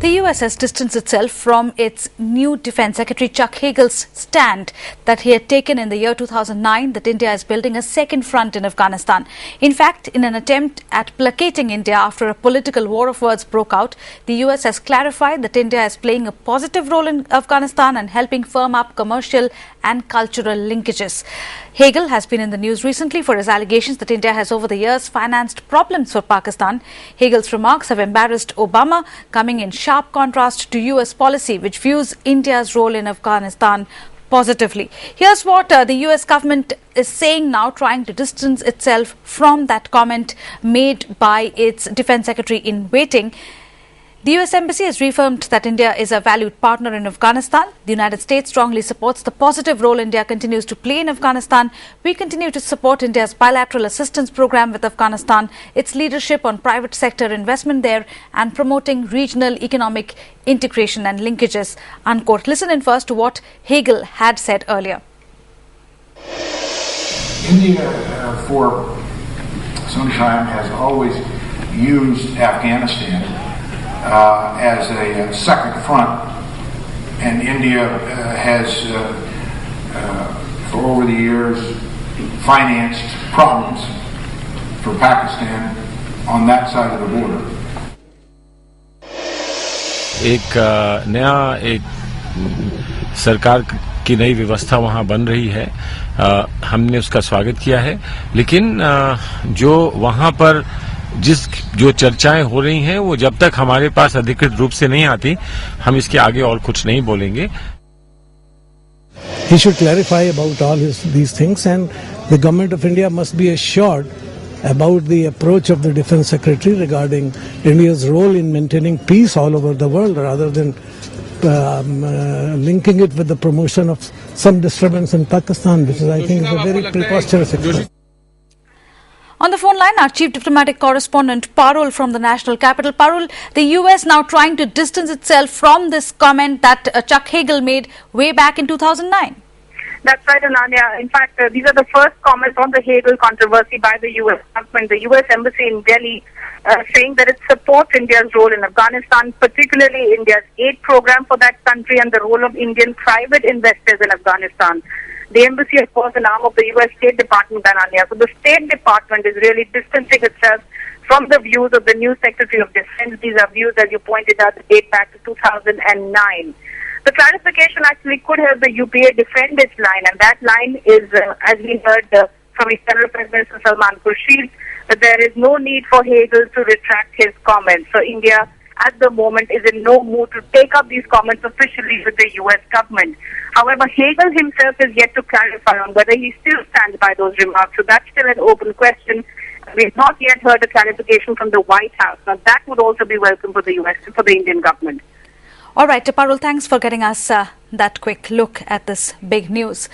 The US has distanced itself from its new Defence Secretary Chuck Hagels' stand that he had taken in the year 2009 that India is building a second front in Afghanistan. In fact, in an attempt at placating India after a political war of words broke out, the US has clarified that India is playing a positive role in Afghanistan and helping firm up commercial and cultural linkages. Hagel has been in the news recently for his allegations that India has over the years financed problems for Pakistan. Hagel's remarks have embarrassed Obama, coming in sharp contrast to US policy, which views India's role in Afghanistan positively. Here's what the US government is saying now, trying to distance itself from that comment made by its defense secretary in waiting. The US Embassy has reaffirmed that India is a valued partner in Afghanistan. The United States strongly supports the positive role India continues to play in Afghanistan. We continue to support India's bilateral assistance program with Afghanistan, its leadership on private sector investment there, and promoting regional economic integration and linkages, unquote. Listen in first to what Hagel had said earlier. India, for some time, has always used Afghanistan as a second front, and India has, for over the years, financed problems for Pakistan on that side of the border. एक सरकार की नई व्यवस्था वहां बन रही है, हमने उसका स्वागत किया है, लेकिन जो वहां पर जो चर्चाएं हो रही हैं वो जब तक हमारे पास अधिकृत रूप से नहीं आती, हम इसके आगे और कुछ नहीं बोलेंगे. He should clarify about all these things, and the government of India must be assured about the approach of the Defence Secretary regarding India's role in maintaining peace all over the world, rather than linking it with the promotion of some disturbance in Pakistan, which is, I think, is a very preposterous expression. On the phone line, our chief diplomatic correspondent Parul from the national capital. Parul, the US now trying to distance itself from this comment that Chuck Hagel made way back in 2009. That's right, Ananya. In fact, these are the first comments on the Hagel controversy by the US government. The US Embassy in Delhi saying that it supports India's role in Afghanistan, particularly India's aid program for that country and the role of Indian private investors in Afghanistan. The embassy, of course, an arm of the U.S. State Department, Ananya. So the State Department is really distancing itself from the views of the new Secretary of Defense. These are views, as you pointed out, that date back to 2009. The clarification actually could help the UPA defend its line, and that line is, as we heard from External Affairs Minister Salman Khurshid, that there is no need for Hagel to retract his comments. So India, at the moment, is in no mood to take up these comments officially with the U.S. government. However, Hagel himself is yet to clarify on whether he still stands by those remarks. So that's still an open question. We have not yet heard a clarification from the White House. Now, that would also be welcome for the U.S., for the Indian government. All right, Parul, thanks for getting us that quick look at this big news.